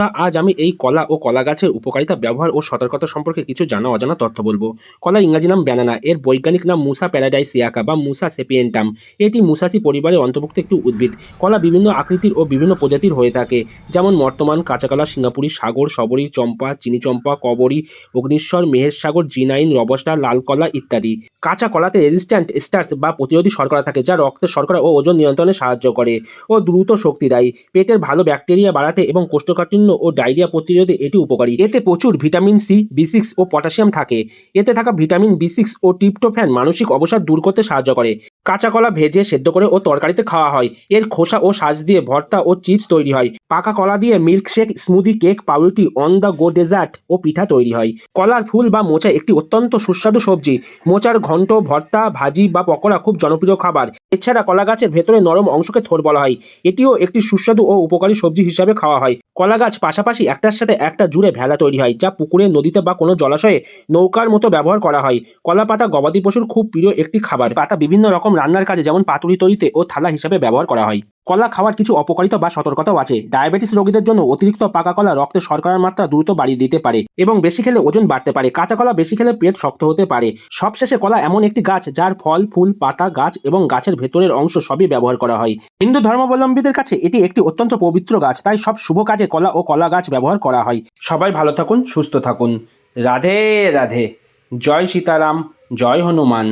আজ আমি এই কলা ও কলা গাছের উপকারিতা, ব্যবহার ও সতর্কতা সম্পর্কে কিছু জানা অজানা তথ্য বলবো। কলার ইংরাজি নাম ব্যানানা, এর বৈজ্ঞানিক নাম মুসা প্যারাডাইসিয়াকা বা মুসা সেপিয়েন্টাম। এটি মুসাসি পরিবারের অন্তর্ভুক্ত একটি উদ্ভিদ। কলা বিভিন্ন আকৃতির ও বিভিন্ন প্রজাতির হয়ে থাকে, যেমন বর্তমান, কাঁচা কলা, সিঙ্গাপুরি, সাগর, শবরী, চম্পা, চিনি চম্পা, কবরী, অগ্নিশ্বর, মেহের সাগর, জিনাইন, রবস্টা, লাল কলা ইত্যাদি। কাঁচা কলাতে রেজিস্ট্যান্ট স্টার্চ বা প্রতিরোধী শর্করা থাকে, যা রক্তের শর্করা ও ওজন নিয়ন্ত্রণে সাহায্য করে ও দ্রুত শক্তি দেয়। পেটের ভালো ব্যাকটেরিয়া বাড়াতে এবং কোষ্ঠকাঠিন্য ও ডায়রিয়া প্রতিরোধে এটি উপকারী। এতে প্রচুর ভিটামিন সি, বি6 ও পটাশিয়াম থাকে। এতে থাকা ভিটামিন বি6 ও ট্রিপ্টোফ্যান মানসিক অবসাদ দূর করতে সাহায্য করে। কাঁচা কলা ভেজে, সেদ্ধ করে ও তরকারিতে খাওয়া হয়। এর খোসা ও শাঁস দিয়ে ভর্তা ও চিপস তৈরি হয়। পাকা কলা দিয়ে মিল্কশেক, স্মুদি, কেক, পাউরুটি, অন দ্য গো ডেজার্ট ও পিঠা তৈরি হয়। কলার ফুল বা মোচা একটি অত্যন্ত সুস্বাদু সবজি। মোচার ঘন্ট, ভর্তা, ভাজি বা পকোড়া খুব জনপ্রিয় খাবার। এছাড়া কলা গাছের ভেতরে নরম অংশকে থোড় বলা হয়। এটিও একটি সুস্বাদু ও উপকারী সবজি হিসাবে খাওয়া হয়। কলা গাছ পাশাপাশি একটার সাথে একটা জুড়ে ভেলা তৈরি হয়, যা পুকুরে, নদীতে বা কোনো জলাশয়ে নৌকার মতো ব্যবহার করা হয়। কলা পাতা গবাদি পশুর খুব প্রিয় একটি খাবার। পাতা বিভিন্ন রকম রান্নার কাজে, যেমন পাতুরি তৈরিতে ও থালা হিসাবে ব্যবহার করা হয়। কলা খাওয়ার কিছু অপকারিতা বা সতর্কতাও আছে। ডায়াবেটিস রোগীদের জন্য অতিরিক্ত পাকা কলা রক্তে শর্করার মাত্রা দ্রুত বাড়িয়ে দিতে পারে এবং বেশি খেলে ওজন বাড়তে পারে। কাঁচা কলা বেশি খেলে পেট শক্ত হতে পারে। সবশেষে, কলা এমন একটি গাছ যার ফল, ফুল, পাতা, গাছ এবং গাছের ভেতরের অংশ সবই ব্যবহার করা হয়। হিন্দু ধর্মাবলম্বীদের কাছে এটি একটি অত্যন্ত পবিত্র গাছ, তাই সব শুভ কাজে কলা ও কলা গাছ ব্যবহার করা হয়। সবাই ভালো থাকুন, সুস্থ থাকুন। রাধে রাধে। জয় সীতারাম, জয় হনুমান।